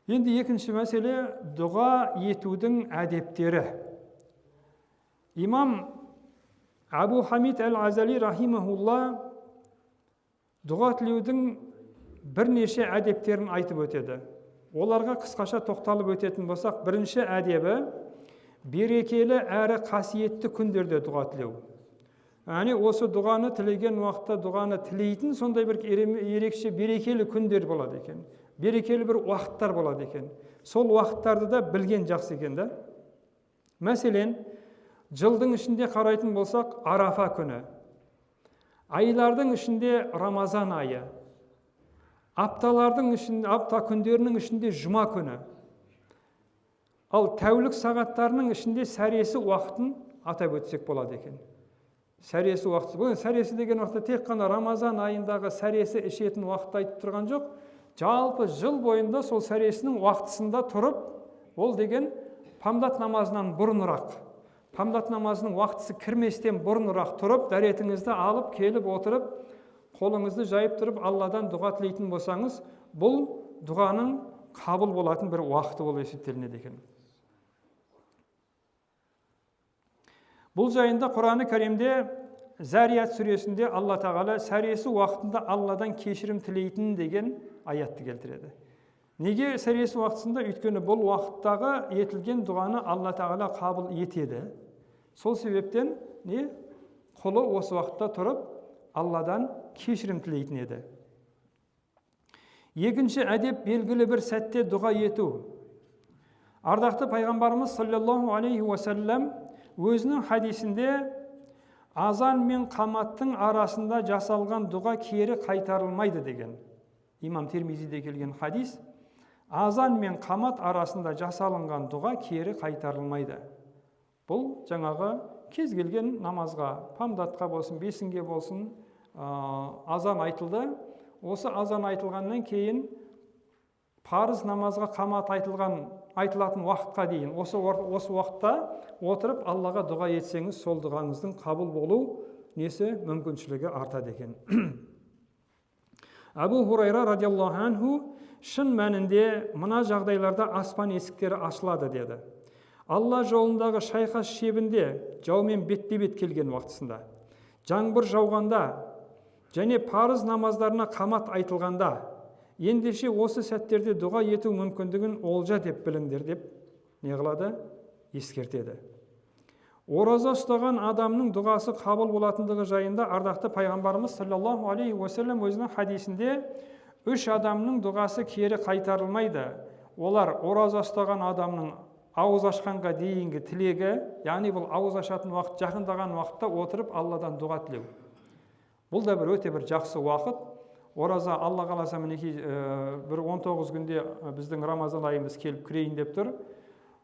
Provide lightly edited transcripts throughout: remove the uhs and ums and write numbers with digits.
Енді екінші мәселе дұға етудің әдептері. Имам Абу Хамид әл-Азали рахимахулла дұға тілеудің бірнеше әдептерін айтып өтеді. Оларға қысқаша тоқталып өтетін болсақ, бірінші әдебі берекелі әрі қасиетті күндерде дұға тілеу. Яғни осы дұғаны тілеген уақытта дұғаны тілейтін сондай бір ерекше берекелі күндер болады екен. Берекелі бір уақыттар болады екен. Сол уақыттарды да білген жақсы екен да. Мәселен, жылдың ішінде қарайтын болсақ, Арафа күні. Айлардың ішінде Рамазан айы. Апталардың ішінде, апта күндерінің ішінде Жұма күні. Ал тәулік сағаттарының ішінде сәресі уақытын атап өтсек болады екен. Сәресі уақыты. Бұл сәресі деген уақытта тек қана Рамазан айындағы сәресі ішетін уақытты айтып тұрған жоқ. Жалпы жыл бойында сол сәресінің уақытысында тұрып, ол деген памдат намазынан бұрынырақ, памдат намазының уақытысы кірместен бұрынырақ тұрып, дәретіңізді алып, келіп отырып, қолыңызды жайып тұрып, Алладан дұға тілейтін болсаңыз, бұл дұғаның қабыл болатын бір уақыты болып есептелінеді екен. Бұл жайында Құран-ы Кәримде Зарият сүресінде Алла Тағала сәресі уақытында Алладан кешірім тілейтін деген аятты келтіреді. Неге сәресі уақытында? Өйткені бұл уақыттағы етілген дұғаны Алла Тағала қабыл етеді. Сол себептен құлы осы уақытта тұрып Алладан кешірім тілейтін еді. Екінші әдеп белгілі бір сәтте дұға ету. Ардақты пайғамбарымыз саллаллаху алейхи уассалам өзінің хадисінде азан мен қаматтың арасында жасалған дұға кері қайтарылмайды деген. Имам Тирмизиде келген хадис, азан мен қамат арасында жасалынған дұға кері қайтарылмайды. Бұл жаңағы кез келген намазға, памдатқа болсын, бесінге болсын, азан айтылды. Осы азан айтылғаннан кейін парыз намазға қамат айтылатын уақытқа дейін, осы уақытта отырып Аллаға дұға етсеңіз, сол дұғаңыздың қабыл болу мүмкіншілігі артады екен. Абу Хурайра радиаллаху анху шын мәнінде мына жағдайларда аспан есіктері ашылады деді. Алла жолындағы шайқас шебінде жаумен бетпе-бет келген уақытысында, жаңбыр жауғанда және парыз намаздарына қамат айтылғанда, ендеше осы сәттерде дұға ету мүмкіндігін олжа деп біліңдер деп ескертеді. Ораза ұстаған адамның дұғасы қабыл болатындығы жайында ардақты пайғамбарымыз саллаллаху алейхи уассалам өзінің хадисінде 3 адамның дұғасы кері қайтарылмайды. Олар ораза ұстаған адамның ауыз ашқанға дейінгі тілегі, яғни бұл ауыз ашатын уақыт жақындаған уақытта отырып Алладан дұға тілеу. Бұл да өте бір жақсы уақыт. Ораза Алла қаласа мінекей бір 19 күнде біздің Рамазан айымыз келіп кірейін деп тұр.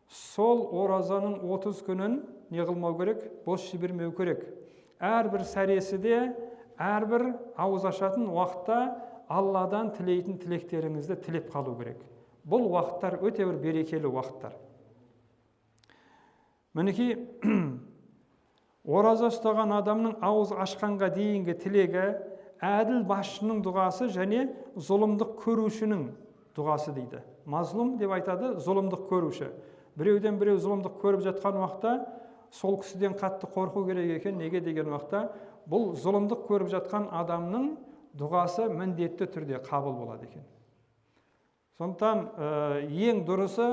Сол оразаның 30 күнін не қылмау керек? Бос жібермеу керек. Әрбір сәресі де, әрбір ауыз ашатын уақытта Алладан тілейтін тілектеріңізді тілеп қалу керек. Бұл уақыттар өте бір берекелі уақыттар. Мінекей ораза ұстаған адамның ауыз ашқанға дейінгі тілегі әділ басшының дұғасы және зұлымдық көрушінің дұғасы дейді. Мазлум деп айтады, зұлымдық көруші. Біреуден біреу зұлымдық көріп жатқан уақытта сол кісіден қатты қорқу керек екен. Неге деген уақытта бұл зұлымдық көріп жатқан адамның дұғасы міндетті түрде қабыл болады екен. Сондықтан ең дұрысы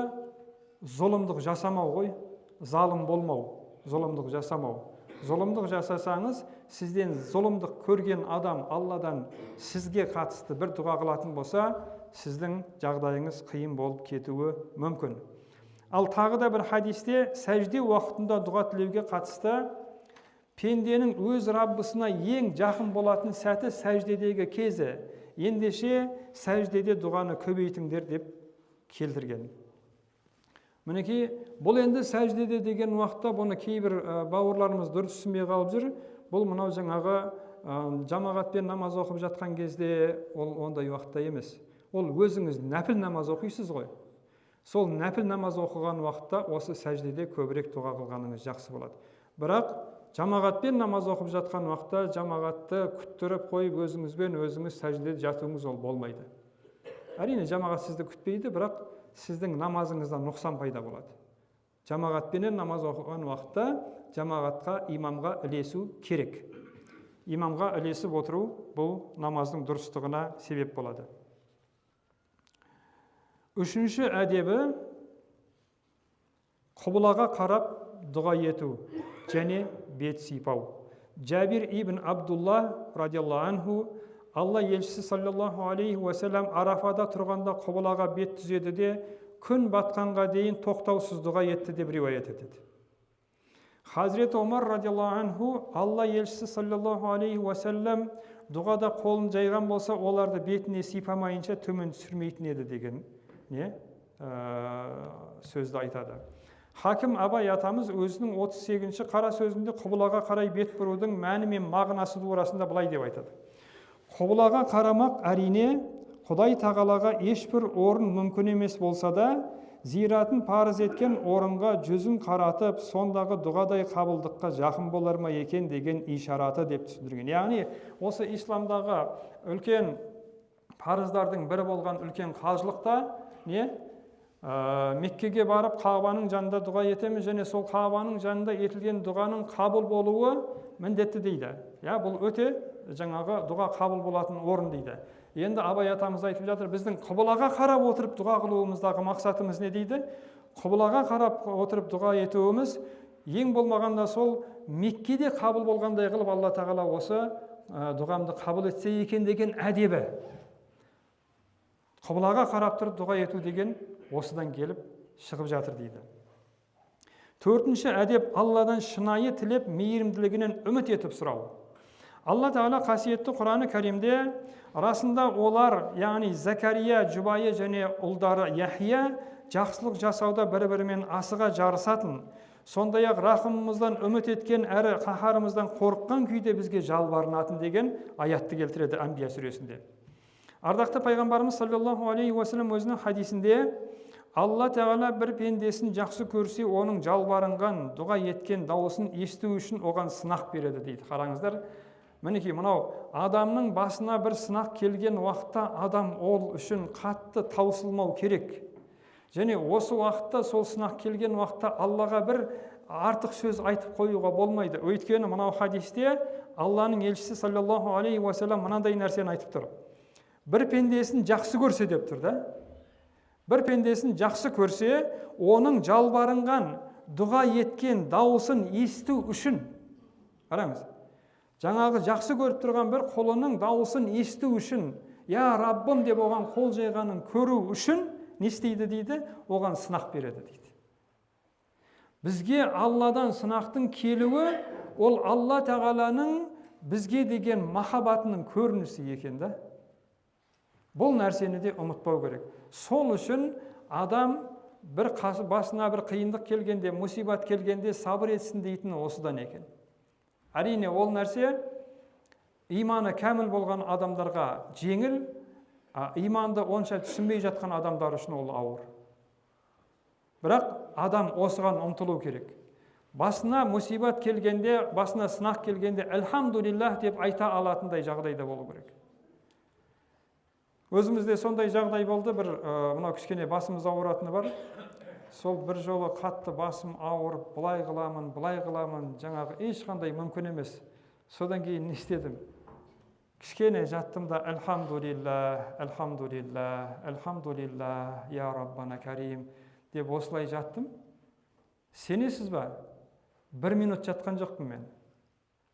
зұлымдық жасамау ғой, залым болмау, зұлымдық жасамау. Зұлымдық жасасаңыз, сізден зұлымдық көрген адам Алладан сізге қатысты бір дұға қылатын болса, сіздің жағдайыңыз қиын болып кетуі мүмкін. Ал тағы да бір хадисте сәжде уақытында дұға тілеуге қатысты пенденің өз Раббысына ең жақын болатын сәті сәждедегі кезі. Ендеше сәждеде дұғаны көбейтіңдер деп келтірген. Мінекей, бұл енді сәждеде деген уақытта бұны кейбір бауырларымыз дұрыс түсінбей қалып жүр. Бұл мынау жаңағы жамағатпен намаз оқып жатқан кезде ондай уақытта емес. Ол өзіңіз нәпіл намаз оқисыз ғой. Сол нәпіл намаз оқыған уақытта осы сәждеде көбірек дұға қылғаныңыз жақсы болады. Бірақ жамағатпен намаз оқып жатқан уақытта жамағатты күттіріп қойып өзіңіз сәждеде жатуыңыз ол болмайды. Әрине жамағат сізді күтпейді, бірақ сіздің намазыңызда нұқсан пайда болады. Жамағатпенен намаз оқыған уақытта жамағатқа, имамға ілесу керек. Имамға ілесіп отыру бұл намаздың дұрыстығына себеп болады. Үшінші әдебі құбылаға қарап дұға ету және бет сипау. Жәбир ибн Абдулла радиаллаху анху, Алла елшісі саллаллаху алейхи уассалам Арафада тұрғанда құбылаға бет түзеді де күн батқанға дейін тоқтаусыз дұға етті деп риуаят етеді. Хазірет Омар радиаллаху анху, Алла елшісі саллаллаху алейхи уассалам дұғада қолын жайған болса, оларды бетіне сипамайынша төмен түсірмейтін еді деген сөзді айтады. Хакім Абай атамыз өзінің 38-ші қара сөзінде құбылаға қарай бет бұрудың мәні мен мағынасы турасында былай деп айтады. Құбылаға қарамақ әрине Құдай тағалаға ешбір орын мүмкін емес болса да, зиратын парыз еткен орынға жүзін қаратып, сондағы дұғадай қабылдыққа жақын болар ма екен деген ишараты деп түсіндірген. Яғни, осы исламдағы үлкен парыздардың бірі болған үлкен қажылықта Меккеге барып Қағбаның жанында дұға етеміз, және сол Қағбаның жанында етілген дұғаның қабыл болуы міндетті дейді. Бұл өте жаңағы дұға қабыл болатын орын дейді. Енді Абай атамыз айтып жатыр, біздің құбылаға қарап отырып дұға қылуымыздағы мақсатымыз не дейді? Құбылаға қарап отырып дұға етуіміз ең болмағанда сол Меккеде қабыл болғандай қылып Алла тағала осы дұғамды қабыл етсе екен деген әдебі. Құбылаға қарап тұрып дұға ету деген осыдан келіп шығып жатыр дейді. Төртінші әдеп Алладан шынайы тілеп, мейірімділігінен үміт етіп сұрау. Алла тағала қасиетті Құраны Кәримде расында олар, яғни Закария жұбайы және ұлдары Яхия жақсылық жасауда бір-бірімен асыға жарысатын, сондай-ақ рахымымыздан үміт еткен әрі қаһарымыздан қорыққан күйде бізге жалбарынатын деген аятты келтіреді Анбия сүресінде. Ардақты пайғамбарымыз саллаллаху алейхи уассалам өзінің хадисінде Алла тағала бір пендесін жақсы көрсе, оның жалбарынған, дұға еткен дауысын есту үшін оған сынақ береді дейді. Қараңыздар, мінекей мынау адамның басына бір сынақ келген уақытта адам ол үшін қатты таусылмау керек. Және осы уақытта, сол сынақ келген уақытта Аллаға бір артық сөз айтып қоюға болмайды. Өйткені мынау хадисте Алланың елшісі саллаллаху алейхи уассалам мынандай нәрсені айтып тұр. Бір пендесін жақсы көрсе деп тұр да. Бір пендесін жақсы көрсе, оның жалбарынған, дұға еткен дауысын есту үшін, қараңыз, жаңағы жақсы көріп тұрған бір құлының дауысын есту үшін, я Раббым деп оған қол жайғанын көру үшін не істейді дейді, оған сынақ береді дейді. Бізге Алладан сынақтың келуі, ол Алла тағаланың бізге деген махаббатының көрінісі екен да. Бұл нәрсені де ұмытпау керек. Сол үшін адам басына бір қиындық келгенде, мусибат келгенде сабыр етсін дейтіні осыдан екен. Әрине ол нәрсе иманы кәміл болған адамдарға жеңіл, иманды онша түсінбей жатқан адамдар үшін ол ауыр. Бірақ адам осыған ұмтылу керек. Басына мусибат келгенде, басына сынақ келгенде «Әлхамдулиллах» деп айта алатындай жағдайда болу керек. Өзімізде сондай жағдай болды, бір мынау кішкене басымыз ауыратыны бар. Сол бір жолы қатты басым ауырып, былай қыламын, жаңағы ешқандай мүмкін емес. Содан кейін не істедім? Кішкене жаттым да «Әлхамдулиллах, я Раббана Карим» деп осылай жаттым. Сенесіз ба? 1 минут жатқан жоқпын мен.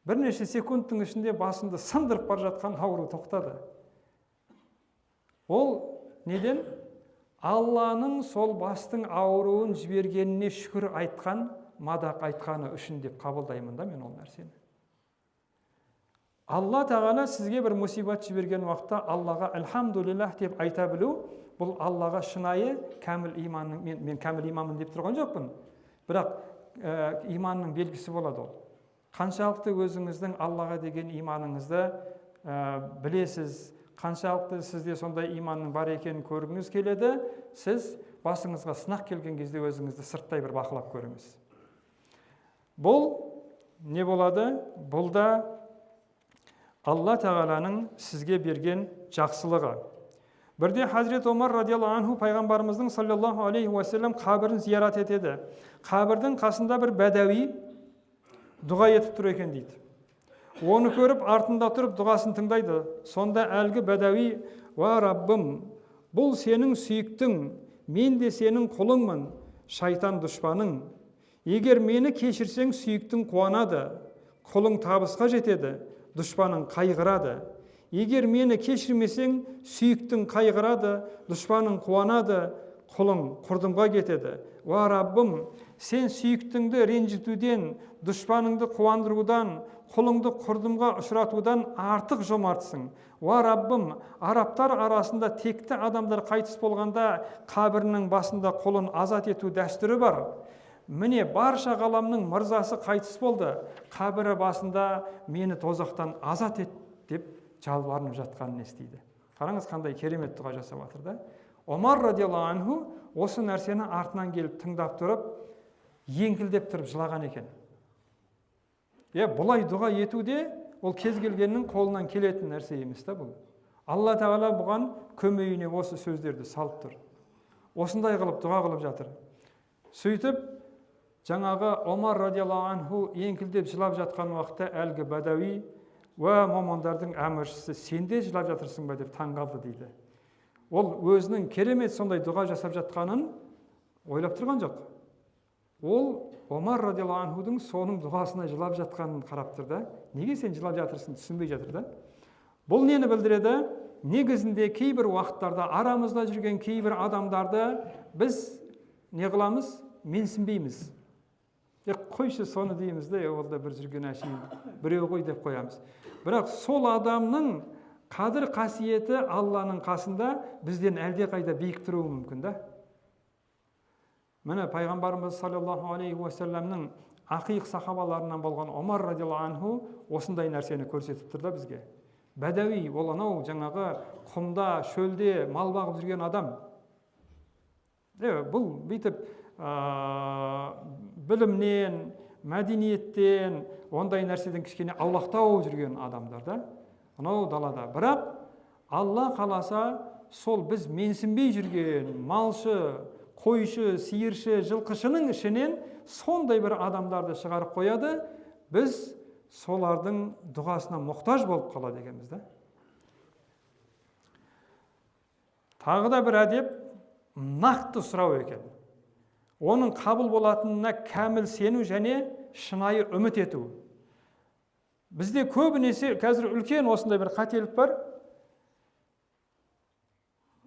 Бірнеше секундтың ішінде басымды сындырып бар жатқан ауру тоқтады. Ол неден? Алланың сол бастың ауруын жібергеніне шүкір айтқан, мадақ айтқаны үшін деп қабылдаймын да мен ол нәрсені. Алла тағала сізге бір мусибат жіберген уақытта Аллаға «Әлхамдулиллах» деп айта білу, бұл Аллаға шынайы кәміл иманның, мен кәміл иманмын деп тұрған жоқпын. Бірақ иманның белгісі болады ол. Қаншалықты өзіңіздің Аллаға деген иманыңызды білесіз, қаншалықты сізде сондай иманның бар екенін көргіңіз келеді, сіз басыңызға сынақ келген кезде өзіңізді сырттай бір бақылап көріңіз. Бұл не болады? Бұл да Алла тағаланың сізге берген жақсылығы. Бірде Хазірет Омар радиаллаху анху пайғамбарымыздың саллаллаху алейхи уассалам қабірін зиярат етеді. Қабірдің қасында бір бәдәуи дұға етіп тұр екен дейді. Оны көріп артында тұрып дұғасын тыңдайды. Сонда әлгі бәдәуи: "Уа Раббым, бұл сенің сүйіктің, мен де сенің құлыңмын, шайтан дұшпаның. Егер мені кешірсең, сүйіктің қуанады, құлың табысқа жетеді, дұшпаның қайғырады. Егер мені кешірмесең, сүйіктің қайғырады, дұшпаның қуанады, құлың құрдымға кетеді. Уа Раббым, сен сүйіктіңді ренжітуден, дұшпаныңды қуандырудан, құлыңды құрдымға ұшыратудан артық жомартсың. Уа Раббым, арабтар арасында текті адамдар қайтыс болғанда қабірінің басында құлын азат ету дәстүрі бар. Міне барша ғаламның мырзасы қайтыс болды, қабірі басында мені тозақтан азат ет деп жалбарынып жатқанын естиді. Қараңыз, қандай керемет дұға жасап жатыр да. Омар радиаллаху анху осы нәрсені артынан келіп тыңдап тұрып, еңкілдеп тұрып жылаған екен. Бұлай дұға етуде ол кез келгеннің қолынан келетін нәрсе емес та бұл. Алла тағала бұған көмейіне осы сөздерді салып тұр. Осындай қылып дұға қылып жатыр. Сөйтіп, жаңағы Омар радиаллаху анху еңкілдеп жылап жатқан уақытта әлгі бәдәуи: "Уа момындардың әміршісі, сен де жылап жатырсың ба?" деп таңғалды дейді. Ол өзінің керемет сондай дұға жасап жатқанын ойлап тұрған жоқ. Ол Омар радиаллаху анхудың соның дұғасына жылап жатқанын қарап тұр да. Неге сен жылап жатырсың, түсінбей жатыр да. Бұл нені білдіреді? Негізінде кейбір уақыттарда арамызда жүрген кейбір адамдарды біз не қыламыз? Менсінбейміз. Қойшы соны дейміз де, ол да бір жүрген әшейін біреу ғой деп қоямыз. Бірақ сол адамның қадір қасиеті Алланың қасында бізден әлде қайда биік тұруы мүмкін да. Міне пайғамбарымыз саллаллаху алейхи уассаламның ақиық сахабаларынан болған Омар радиаллаху анху осындай нәрсені көрсетіп тұр да бізге. Бәдәуи, ол анау жаңағы құмда, шөлде мал бағып жүрген адам. Бұл бүйтіп білімнен, мәдениеттен, ондай нәрседен кішкене аулақтау жүрген адамдар да. Анау далада. Бірақ Алла қаласа сол біз менсінбей жүрген малшы, қойшы, сиыршы, жылқышының ішінен сондай бір адамдарды шығарып қояды, біз солардың дұғасына мұқтаж болып қалады екенбіз да. Тағы да бір әдеп нақты сұрау екен. Оның қабыл болатынына кәміл сену және шынайы үміт ету. Бізде көбінесе қазір үлкен осындай бір қателік бар.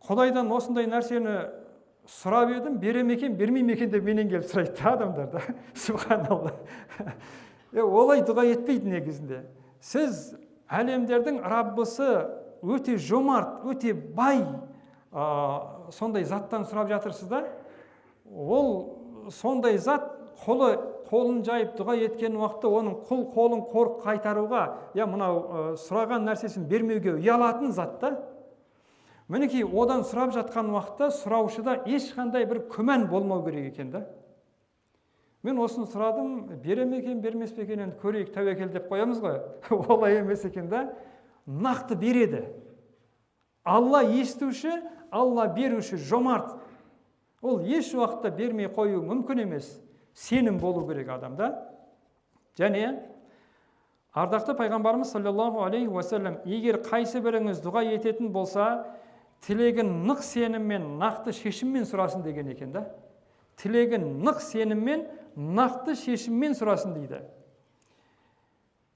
Құдайдан осындай нәрсені сұрап едім, берем екен, бермейм екен деп менен келіп сұрайды адамдар да. Субханалла. Олай дұға етпейді негізінде. Сіз әлемдердің Раббысы өте жомарт, өте бай сондай заттан сұрап жатырсыз да. Ол сондай зат қолын жайып дұға еткен уақытта оның қолын қорық қайтаруға, мынау сұраған нәрсесін бермеуге ұялатын зат та. Мінекей одан сұрап жатқан уақытта сұраушыда ешқандай бір күмән болмау керек екен да. Мен осыны сұрадым, берем екен, бермес пе екен, көрейік, тәуекел деп қоямыз ғой. Олай емес екен да. Нақты береді. Алла естуші, Алла беруші, жомарт. Ол еш уақытта бермей қою мүмкін емес. Сенім болу керек адамда. Және ардақты пайғамбарымыз саллаллаху алейхи уассалам: егер қайсы біріңіз дұға ететін болса, тілегін нық сеніммен, нақты шешіммен сұрасын деген екен да. Тілегін нық сеніммен, нақты шешіммен сұрасын дейді.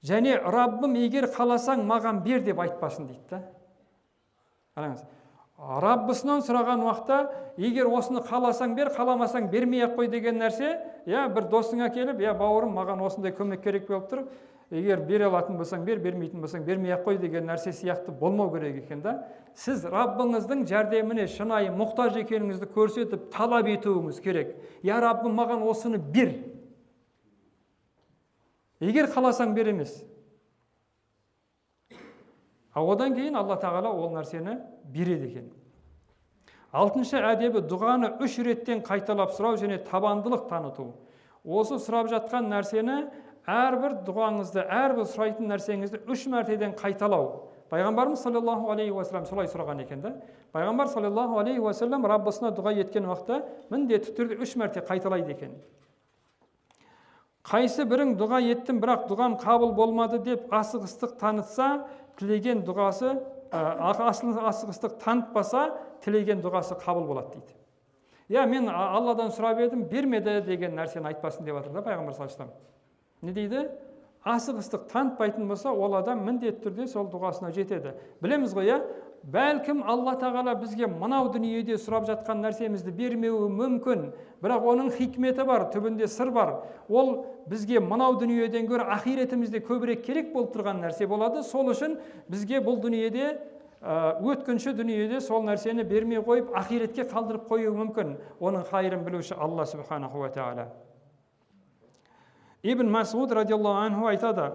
Және Раббым, егер қаласаң маған бер деп айтпасын дейді да. Қараңыз. Раббысынан сұраған уақытта, егер осыны қаласаң бер, қаламасаң бермей ақ қой деген нәрсе, бір досыңа келіп, бауырым, маған осындай көмек керек болып тұр, егер бере алатын болсаң бер, бермейтін болсаң бермей ақ қой деген нәрсе сияқты болмау керек екен да. Сіз Раббыңыздың жәрдеміне шынайы мұқтаж екеніңізді көрсетіп талап етуіңіз керек. Раббым, маған осыны бер. Егер қаласаң бер емес. Одан кейін Алла тағала ол нәрсені береді екен. 6-шы әдебі дұғаны 3 реттен қайталап сұрау және табандылық таныту. Осы сұрап жатқан нәрсені әрбір дұғаңызды, әрбір сұрайтын нәрсеңізді 3 мәртеден қайталау. Пайғамбарымыз саллаллаху алейхи уассалам солай сұраған екен да. Пайғамбар саллаллаху алейхи уассалам Раббысына дұға еткен уақытта міндетті түрде 3 мәрте қайталайды екен. Қайсы бірің дұға еттім, бірақ дұғам қабыл болмады деп асығыстық танытса, тілеген дұғасы, асығыстық танытпаса, тілеген дұғасы қабыл болады дейді. Я, мен Алладан сұрап едім, бермеді деген нәрсені айтпасын деп жатыр да Пайғамбар саллаллаху алейхи уассалам. Не дейді? Асығыстық танытпайтын болса, ол адам міндетті түрде сол дұғасына жетеді. Білеміз ғой, бәлкім Алла тағала бізге мынау дүниеде сұрап жатқан нәрсемізді бермеуі мүмкін, бірақ оның хикметі бар, түбінде сыр бар. Ол бізге мынау дүниеден гөрі ақиретімізде көбірек керек болып тұрған нәрсе болады. Сол үшін бізге бұл дүниеде, өткінші дүниеде сол нәрсені бермей қойып, ақиретке қалдырып қоюы мүмкін. Оның қайырын білуші Алла субханаху ва тағала. Ибн Масуд радиаллаху анху айтады,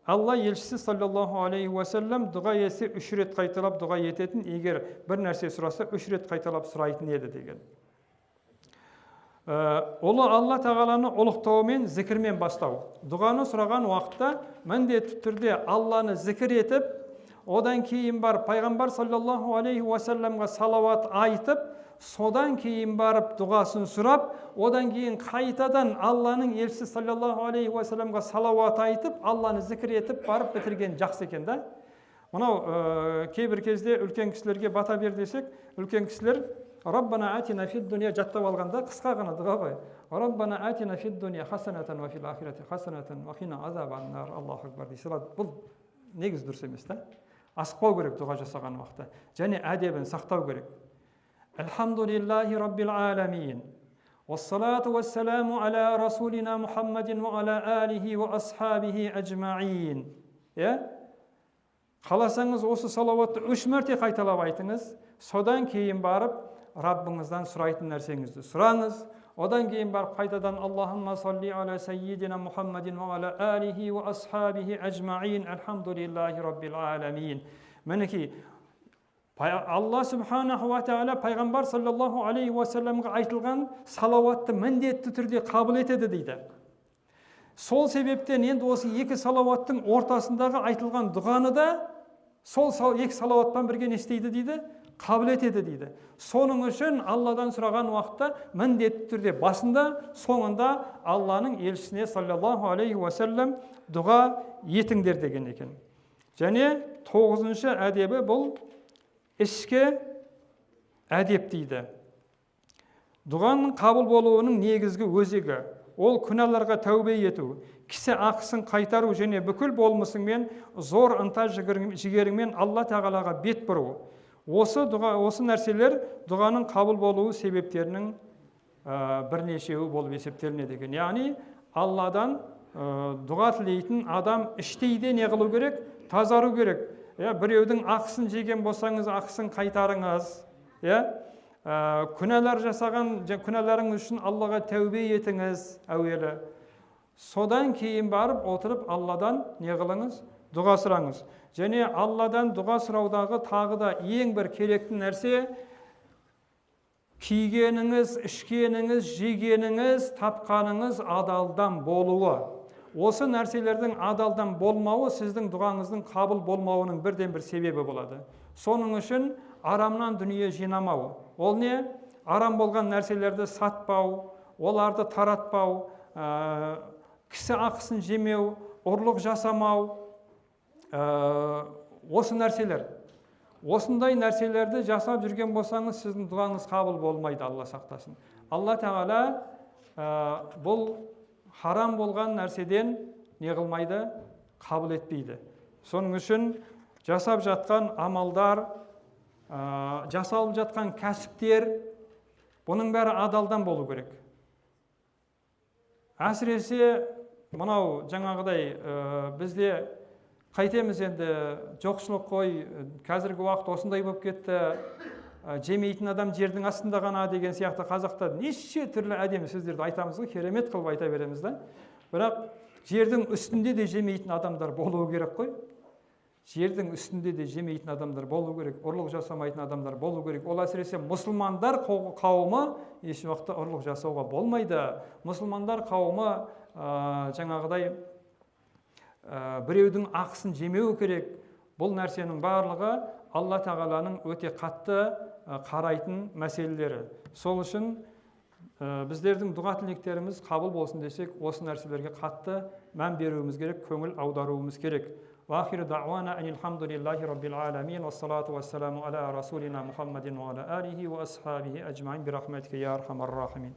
Алла елшісі саллаллаху алейхи уассалам дұға етсе 3 рет қайталап дұға ететін, егер бір нәрсе сұраса 3 рет қайталап сұрайтын еді деген. Олы Алла тағаланы ұлықтаумен, зікірмен бастау. Дұғаны сұраған уақытта міндетті түрде Алланы зікір етіп, одан кейін бар пайғамбар саллаллаху алейхи уассаламға салауат айтып, содан кейін барып дұғасын сұрап, одан кейін қайтадан Алланың елшісі саллаллаху алейхи уассаламға салауат айтып, Алланы зікір етіп барып бітірген жақсы екен да. Мынау кейбір кезде үлкен кісілерге бата бер десек, үлкен кісілер Раббана атина фид дуния жаттап алғанда қысқа ғана дұға ғой. Раббана атина фид дуния хасанатан ва фил ахирати хасанатан ва қина азабан нар. Аллаху акбар дей салады. Бұл негіз дұрыс емес та. Асықпау керек дұға жасаған уақытта. Және әдебін сақтау керек. Алхамдулиллахи раббил аламин. Вассалату вассаламу аля расулина Мухаммадин ва аля алихи ва асхабихи аджмаин. Қаласаңыз осы салауатты 3 мәрте қайталап айтыңыз. Содан кейін барып Раббыңыздан сұрайтын нәрсеңізді сұраңыз. Одан кейін барып қайтадан Аллахумма салли аля саййидина Мухаммадин ва аля алихи ва асхабихи аджмаин. Алхамдулиллахи раббил аламин. Мінекей Алла субханаху ва тағала пайғамбар саллаллаху алейхи уассаламға айтылған салауатты міндетті түрде қабыл етеді дейді. Сол себептен енді осы 2 салауаттың ортасындағы айтылған дұғаны да сол 2 салауаттан бірге не істейді дейді? Қабыл етеді дейді. Соның үшін Алладан сұраған уақытта міндетті түрде басында, соңында Алланың елшісіне саллаллаху алейхи уассалам дұға етіңдер деген екен. Және 9-шы әдебі бұл ішкі әдеп дейді. Дұғаның қабыл болуының негізгі өзегі ол күнәларға тәубе ету, кісі ақысын қайтару және бүкіл болмысыңмен, зор ынта жігеріңмен Алла тағалаға бет бұру. Осы нәрселер дұғаның қабыл болуы себептерінің бірнешеуі болып есептелінеді деген. Яғни Алладан дұға тілейтін адам іштейде не қылу керек? Тазару керек. Біреудің ақысын жеген болсаңыз, ақысын қайтарыңыз. Күнәлар жасаған күнәларыңыз үшін Аллаға тәубе етіңіз әуелі. Содан кейін барып отырып Алладан не қылыңыз? Дұға сұраңыз. Және Алладан дұға сұраудағы тағы да ең бір керекті нәрсе кигеніңіз, ішкеніңіз, жегеніңіз, тапқаныңыз адалдан болуы. Осы нәрселердің адалдан болмауы сіздің дұғаңыздың қабыл болмауының бірден бір себебі болады. Соның үшін арамнан дүние жинамау. Ол не? Арам болған нәрселерді сатпау, оларды таратпау, кісі ақысын жемеу, ұрлық жасамау. Осы нәрселер. Осындай нәрселерді жасап жүрген болсаңыз, сіздің дұғаңыз қабыл болмайды, Алла сақтасын. Алла тағала бұл харам болған нәрседен не қылмайды? Қабыл етпейді. Соның үшін жасап жатқан амалдар, жасалып жатқан кәсіптер, бұның бәрі адалдан болу керек. Әсіресе мынау жаңағыдай бізде қайтеміз енді жоқшылық қой, қазіргі уақыт осындай болып кетті, жемейтін адам жердің астында ғана деген сияқты қазақта неше түрлі әдемі сөздерді айтамыз ғой, керемет қылып айта береміз да. Бірақ жердің үстінде де жемейтін адамдар болуы керек қой. Жердің үстінде де жемейтін адамдар болу керек, ұрлық жасамайтын адамдар болу керек. Ол әсіресе мұсылмандар қауымы еш уақытта ұрлық жасауға болмайды. Мұсылмандар қауымы жаңағыдай біреудің ақысын жемеу керек, Бұл нәрсенің барлығы Алла Тағаланың өте қатты қарайтын мәселелері. Сол үшін біздердің дұға тілектеріміз қабыл болсын десек, осы нәрселерге қатты мән беруіміз керек, көңіл аударуымыз керек. وآخر دعوانا أن الحمد لله رب العالمين والصلاة والسلام على رسولنا محمد وعلى آله وأصحابه أجمعين برحمتك يا أرحم الراحمين.